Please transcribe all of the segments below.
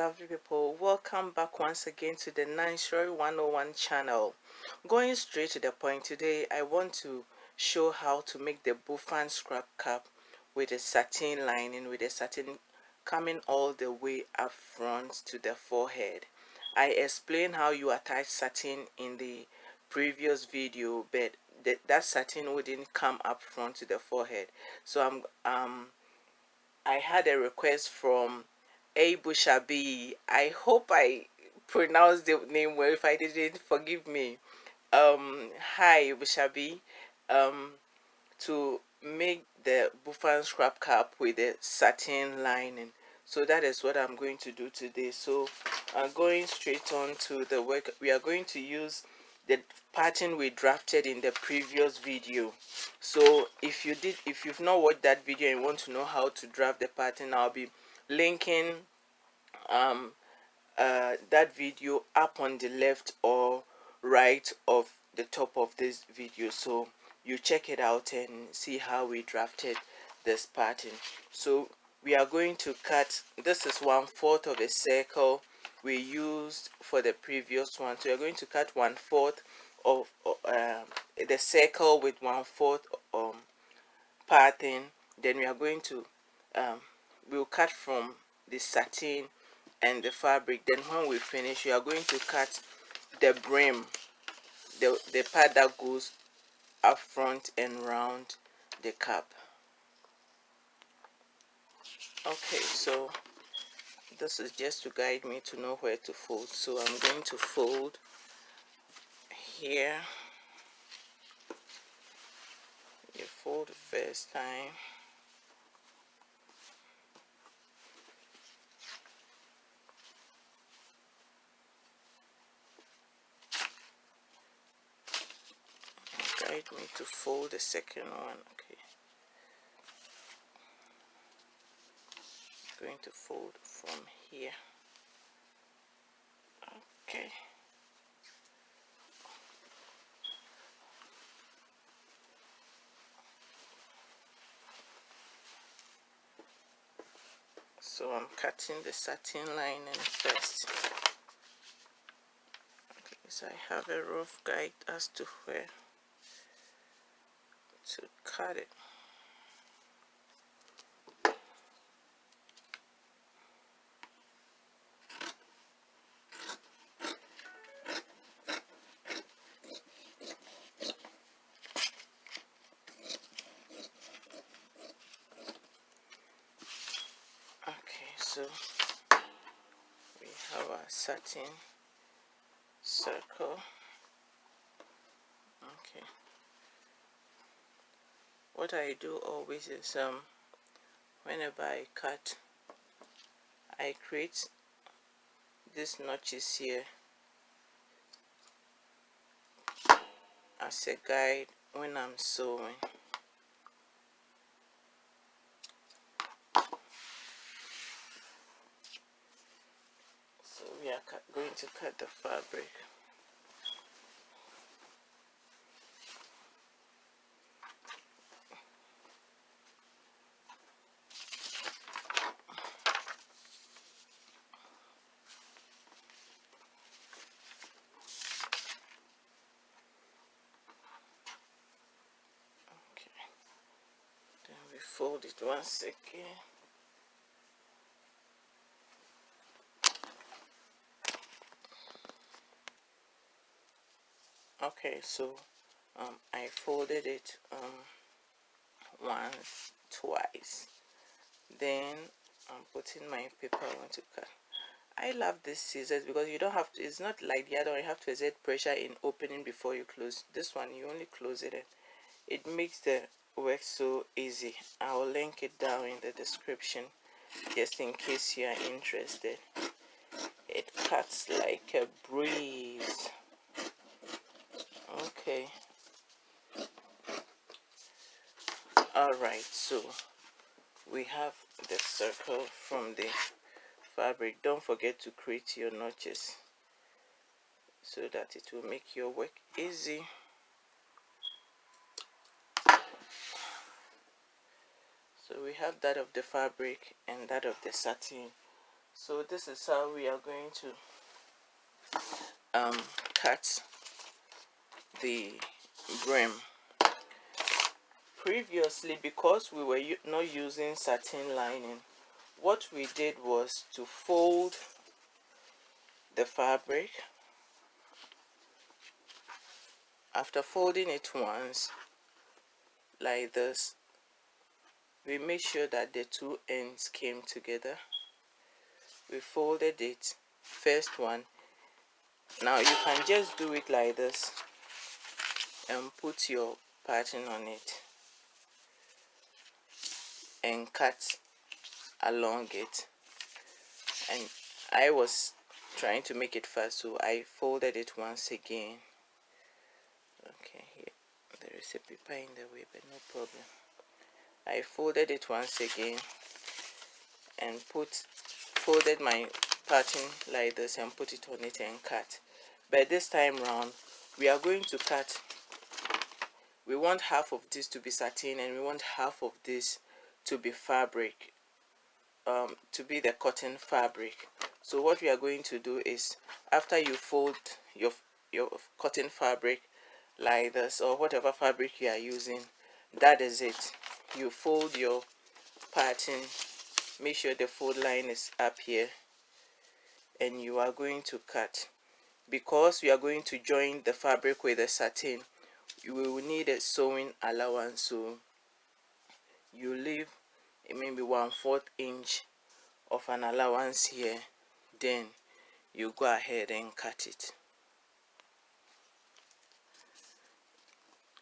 lovely people, welcome back once again to the Niceroy 101 channel. Going straight to the point, today I want to show how to make the Bouffant scrap cap with a satin lining, with a satin coming all the way up front to the forehead. I explained how you attach satin in the previous video, but that satin wouldn't come up front to the forehead. So I had a request from A Bushabi. I hope I pronounced the name well. If I didn't, forgive me. Hi Bushabi. To make the Bouffant scrap cap with the satin lining. So that is what I'm going to do today. So going straight on to the work, we are going to use the pattern we drafted in the previous video. So if you've not watched that video and want to know how to draft the pattern, I'll be linking that video up on the left or right of the top of this video, so you check it out and see how we drafted this pattern. So we are going to cut, this is 1/4 of a circle we used for the previous one, so we are going to cut 1/4 of the circle with 1/4 pattern. Then we are going to we'll cut from the satin and the fabric. Then when we finish, we are going to cut the brim, the part that goes up front and round the cap. Okay, so this is just to guide me to know where to fold. So I'm going to fold here. You fold the first time. Guide me to fold the second one. Okay, going to fold from here. Okay, so I'm cutting the satin lining first. Okay, so I have a rough guide as to where to cut it. Okay, so we have our satin circle. Okay, what I do always is whenever I cut, I create these notches here as a guide when I'm sewing. So we are going to cut the fabric. Then we fold it once again. Okay, so I folded it once, twice. Then I'm putting my paper I want to cut. I love this scissors because you don't have to, it's not like the other one, you have to exert pressure in opening before you close. This one you only close it and it makes the work so easy. I'll link it down in the description just in case you are interested. It cuts like a breeze. Okay, alright, so we have the circle from the fabric. Don't forget to create your notches so that it will make your work easy. So we have that of the fabric and that of the satin So this is how we are going to cut the brim. Previously, because we were not using satin lining, what we did was to fold the fabric. After folding it once like this, we made sure that the two ends came together. We folded it, first one. Now you can just do it like this and put your pattern on it and cut along it. And I was trying to make it fast, so I folded it once again. Okay, here there is a paper in the way, but no problem. I folded it once again and folded my pattern like this and put it on it and cut. But this time round, we are going to cut. We want half of this to be satin and we want half of this to be fabric, to be the cotton fabric. So what we are going to do is, after you fold your cotton fabric like this, or whatever fabric you are using, that is it. You fold your pattern, make sure the fold line is up here, and you are going to cut. Because we are going to join the fabric with the satin, you will need a sewing allowance, so you leave maybe 1/4 inch of an allowance here, then you go ahead and cut it.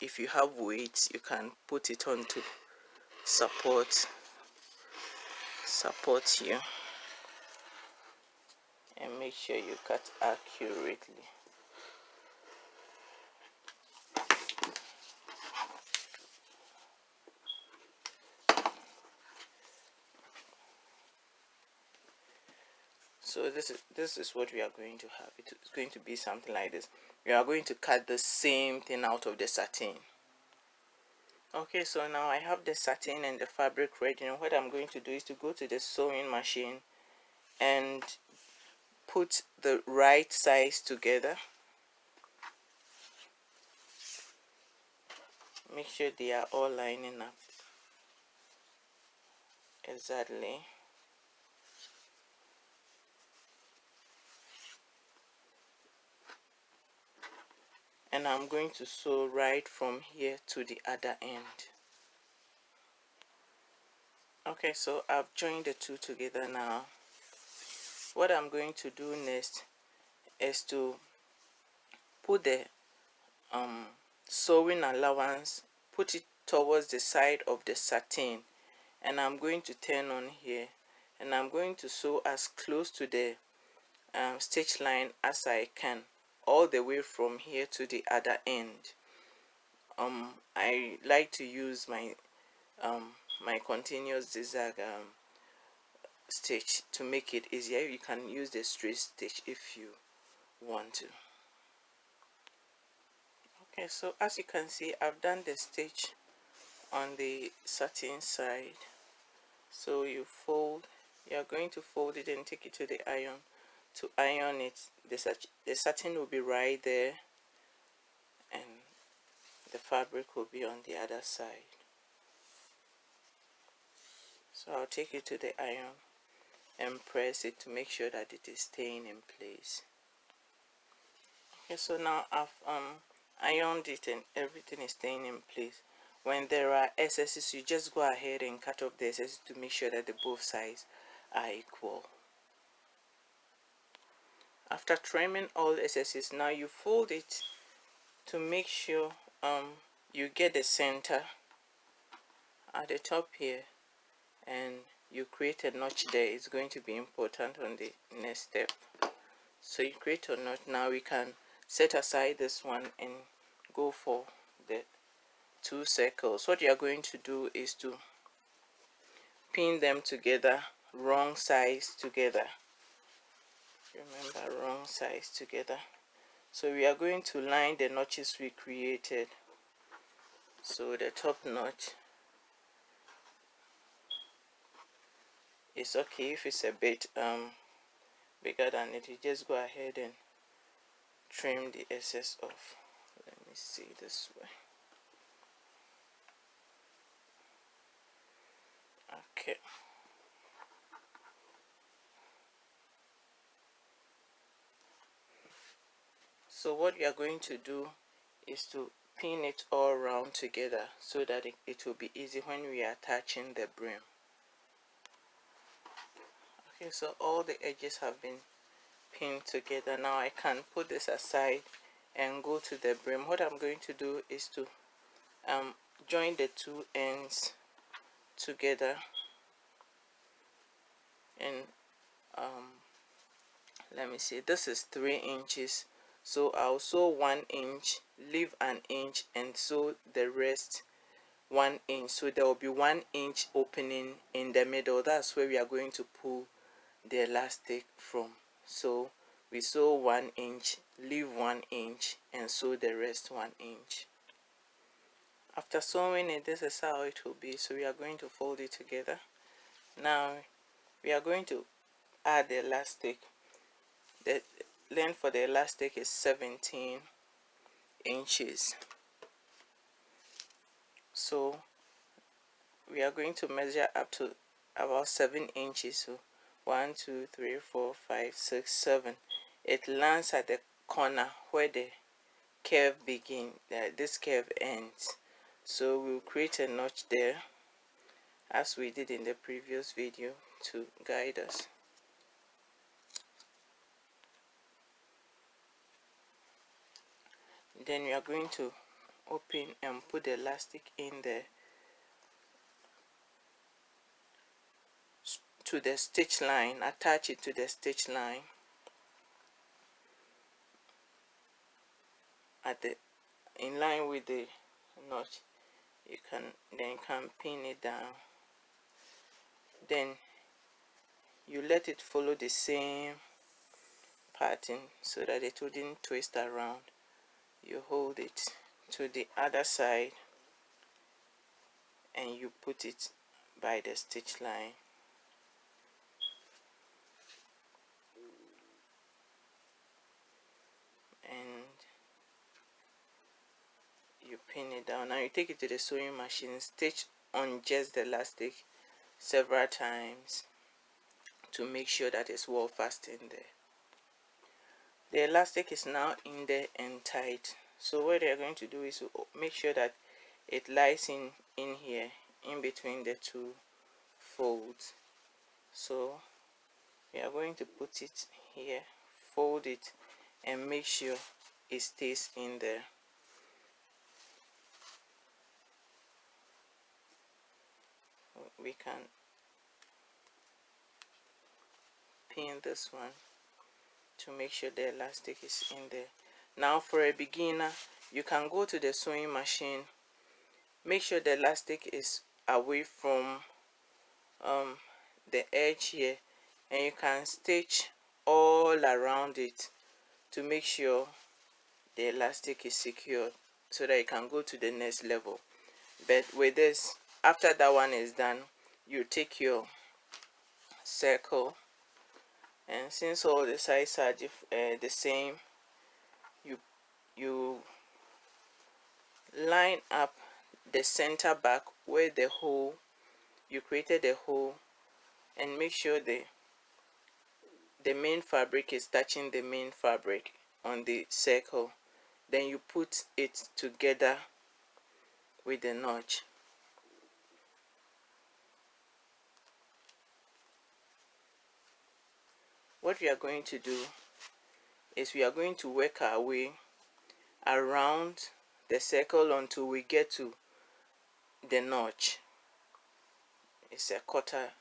If you have weights, you can put it on to support you, and make sure you cut accurately. So this is what we are going to have. It's going to be something like this. We are going to cut the same thing out of the satin. Okay, so now I have the satin and the fabric ready, and what I'm going to do is to go to the sewing machine and put the right size together. Make sure they are all lining up exactly. And I'm going to sew right from here to the other end. Okay, so I've joined the two together now. What I'm going to do next is to put the sewing allowance, put it towards the side of the satin, and I'm going to turn on here, and I'm going to sew as close to the stitch line as I can, all the way from here to the other end. I like to use my my continuous zigzag stitch to make it easier. You can use the straight stitch if you want to. Okay, so as you can see, I've done the stitch on the satin side. So you are going to fold it and take it to the iron to iron it. The satin will be right there and the fabric will be on the other side. So I'll take it to the iron and press it to make sure that it is staying in place. Okay, so now I've ironed it and everything is staying in place. When there are excesses, you just go ahead and cut off the excesses to make sure that the both sides are equal. After trimming all excesses, now you fold it to make sure you get the center at the top here, and you create a notch there. It's going to be important on the next step. So you create a notch. Now we can set aside this one and go for the two circles. What you are going to do is to pin them together, wrong size together. Remember, wrong size together. So we are going to line the notches we created. So the top notch it's okay. If it's a bit bigger than it, you just go ahead and trim the excess off. Let me see this way. Okay. So what we are going to do is to pin it all around together so that it will be easy when we are attaching the brim. Okay, so all the edges have been pinned together. Now I can put this aside and go to the brim. What I'm going to do is to join the two ends together, and let me see, this is 3 inches, so I'll sew 1 inch, leave an inch, and sew the rest 1 inch. So there will be 1 inch opening in the middle. That's where we are going to pull the elastic from. So we sew 1 inch, leave 1 inch, and sew the rest 1 inch. After sewing it, this is how it will be. So we are going to fold it together. Now we are going to add the elastic. The length for the elastic is 17 inches. So we are going to measure up to about 7 inches. So 1, 2, 3, 4, 5, 6, 7. It lands at the corner where the curve begins. This curve ends. So we'll create a notch there, as we did in the previous video, to guide us. Then we are going to open and put the elastic in there to the stitch line. Attach it to the stitch line at the in line with the notch. You can pin it down. Then you let it follow the same pattern so that it wouldn't twist around. You hold it to the other side and you put it by the stitch line. And you pin it down. Now you take it to the sewing machine, stitch on just the elastic several times to make sure that it's well fastened there. The elastic is now in there and tight. So what they are going to do is to make sure that it lies in here, in between the two folds. So we are going to put it here, fold it, and make sure it stays in there. We can pin this one to make sure the elastic is in there. Now for a beginner, you can go to the sewing machine, make sure the elastic is away from the edge here, and you can stitch all around it to make sure the elastic is secured so that you can go to the next level. But with this, after that one is done, you take your circle, and since all the sides are the same, you line up the center back where the hole, you created the hole, and make sure the main fabric is touching the main fabric on the circle. Then you put it together with the notch. What we are going to do is we are going to work our way around the circle until we get to the notch. It's a quarter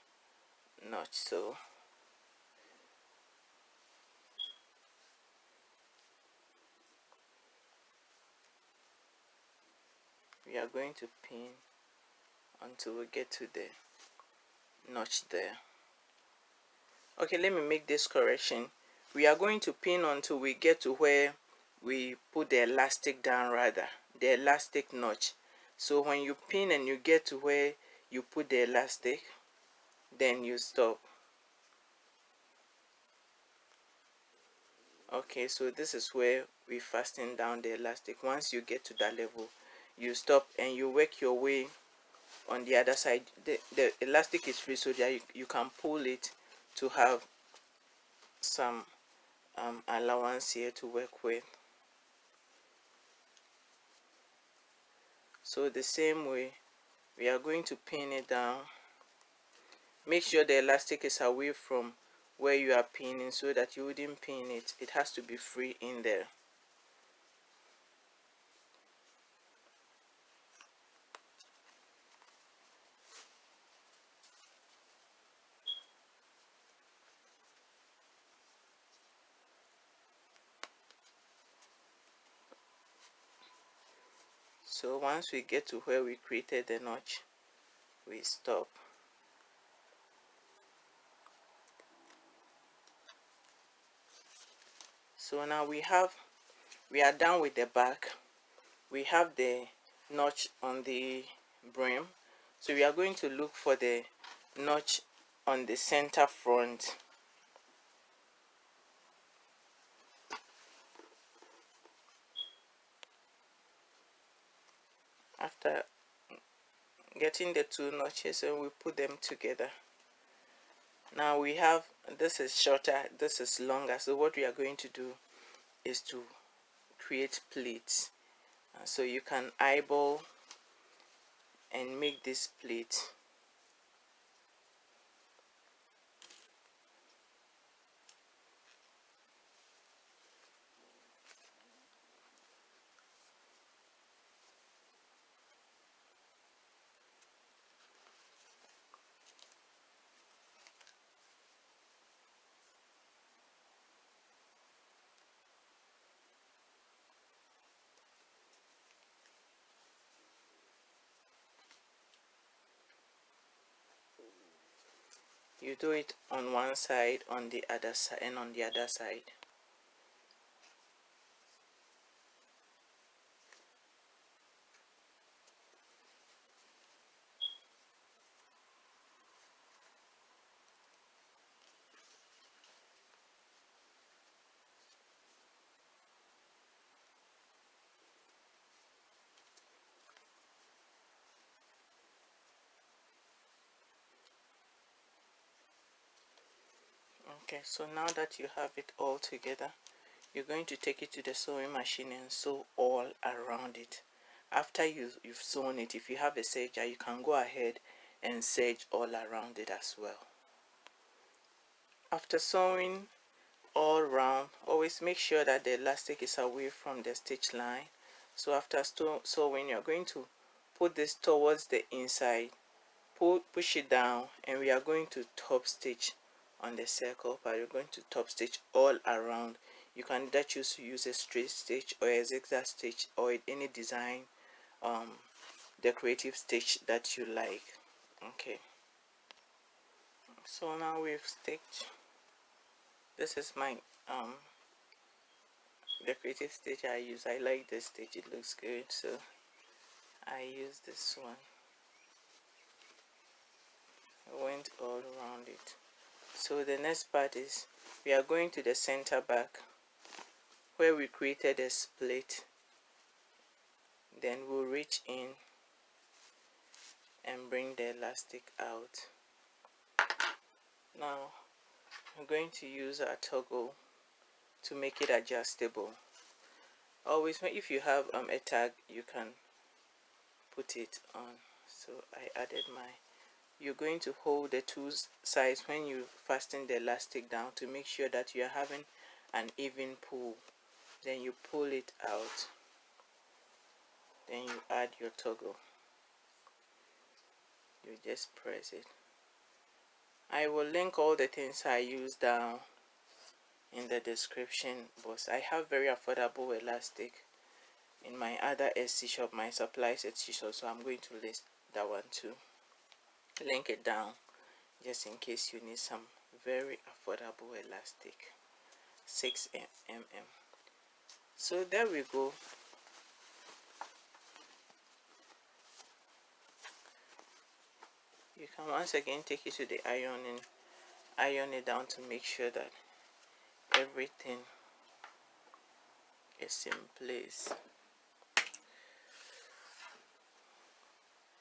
notch, so we are going to pin until we get to the notch there. Okay, let me make this correction. We are going to pin until we get to where we put the elastic down, rather the elastic notch. So when you pin and you get to where you put the elastic, then you stop. Okay, so this is where we fasten down the elastic. Once you get to that level, you stop and you work your way on the other side. The elastic is free, so that you can pull it to have some allowance here to work with. So the same way, we are going to pin it down. Make sure the elastic is away from where you are pinning so that you wouldn't pin it. It has to be free in there. So once we get to where we created the notch, we stop. So now we are done with the back. We have the notch on the brim, so we are going to look for the notch on the center front. After getting the two notches, and we put them together. Now we have, this is shorter, this is longer, so what we are going to do is to create pleats. So you can eyeball and make this pleat. You do it on one side, on the other side, and on the other side. Okay, so now that you have it all together, you're going to take it to the sewing machine and sew all around it. After you've sewn it, if you have a serger, you can go ahead and serge all around it as well. After sewing all around, always make sure that the elastic is away from the stitch line. So after sewing, you're going to put this towards the inside, push it down, and we are going to top stitch on the circle part. You're going to top stitch all around. You can either choose to use a straight stitch or a zigzag stitch or any design decorative stitch that you like. Okay, so now we've stitched. This is my decorative stitch I use. I like this stitch, it looks good, so I use this one. I went all around it. So the next part is we are going to the center back where we created a split. Then we'll reach in and bring the elastic out. Now I'm going to use our toggle to make it adjustable. Always, if you have a tag, you can put it on. So I added my. You're going to hold the two sides when you fasten the elastic down to make sure that you are having an even pull. Then you pull it out. Then you add your toggle. You just press it. I will link all the things I use down in the description box. I have very affordable elastic in my other Etsy shop, my supplies Etsy shop, so I'm going to list that one too. Link it down just in case you need some very affordable elastic, 6 mm. So there we go. You can once again take it to the iron and iron it down to make sure that everything is in place.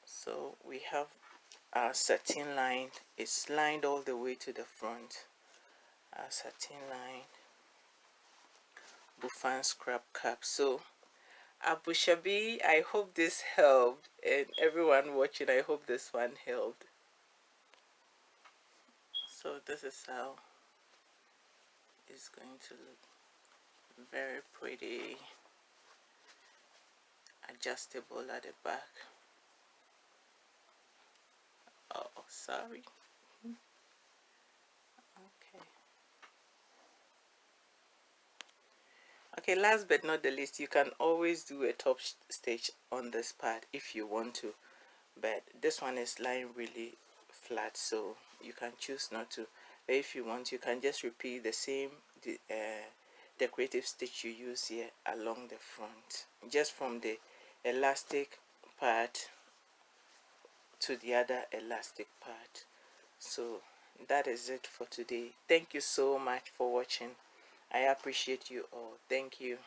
So we have our satin line. It's lined all the way to the front. Our satin line Bouffant scrap cap. So Abu Shabi, I hope this helped, and everyone watching, I hope this one helped. So this is how it's going to look. Very pretty, adjustable at the back. Oh, sorry. Okay. Okay, last but not the least, you can always do a top stitch on this part if you want to, but this one is lying really flat, so you can choose not to. But if you want, you can just repeat the same decorative stitch you use here along the front, just from the elastic part to the other elastic part. So that is it for today. Thank you so much for watching. I appreciate you all. Thank you.